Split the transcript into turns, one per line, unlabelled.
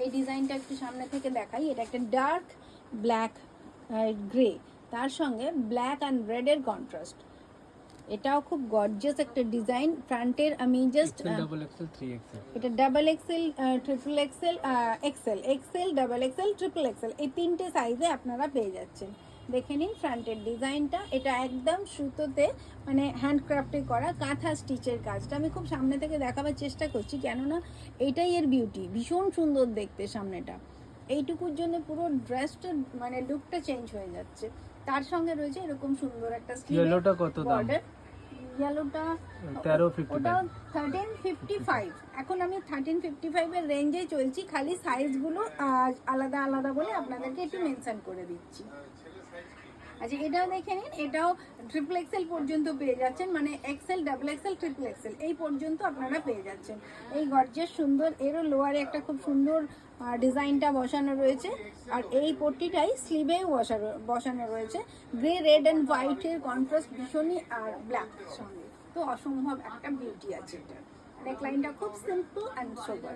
এই ডিজাইনটা একটু সামনে থেকে দেখাই। এটা একটা ডার্ক ব্ল্যাক গ্রে, তার সঙ্গে ব্ল্যাক অ্যান্ড রেডের কন্ট্রাস্ট। এটাও খুব গর্জিয়াস একটা ডিজাইন। ফ্রন্টের আমি জাস্ট
ডাবল এক্সেল 3XL,
এটা double XL, triple XL, XL, XL, double XL, triple XL, এই 3টে সাইজে আপনারা পেয়ে যাচ্ছেন। দেখে নিন ফ্রন্টের ডিজাইনটা। এটা একদম সুতোতে মানে হ্যান্ডক্রাফটে করা কাঁথা স্টিচের কাজটা আমি খুব সামনে থেকে দেখাবার চেষ্টা করছি, কেননা এটাই এর বিউটি। ভীষণ সুন্দর দেখতে সামনেটা। এইটুকুর জন্য পুরো ড্রেসটা মানে লুকটা চেঞ্জ হয়ে যাচ্ছে। তার সঙ্গে রয়েছে এরকম সুন্দর একটা
ইয়েলোটা কত দাম?
বর্ডার। ইয়েলোটা
1355,
ওটা 1355। এখন আমি 1355 এর রেঞ্জে চলছি, খালি সাইজগুলো আলাদা আলাদা বলে আপনাদেরকে একটু মেনশন করে দিচ্ছি। আচ্ছা, এটাও দেখে নিন। এটাও ট্রিপল এক্সেল পর্যন্ত পেয়ে যাচ্ছেন, মানে XL, double XL, triple XL এই পর্যন্ত আপনারা পেয়ে যাচ্ছেন। এই গর্জিয়াস সুন্দর, এরও লোয়ারে একটা খুব সুন্দর ডিজাইনটা বসানো রয়েছে, আর এই পট্টিটাই স্লিভেও বসানো রয়েছে। গ্রে, রেড অ্যান্ড হোয়াইটের কন্ট্রাস্ট ভীষণই, আর ব্ল্যাকের সঙ্গে তো অসম্ভব একটা বিউটি আছে এটা। নেকলাইনটা খুব সিম্পল অ্যান্ড সোবার।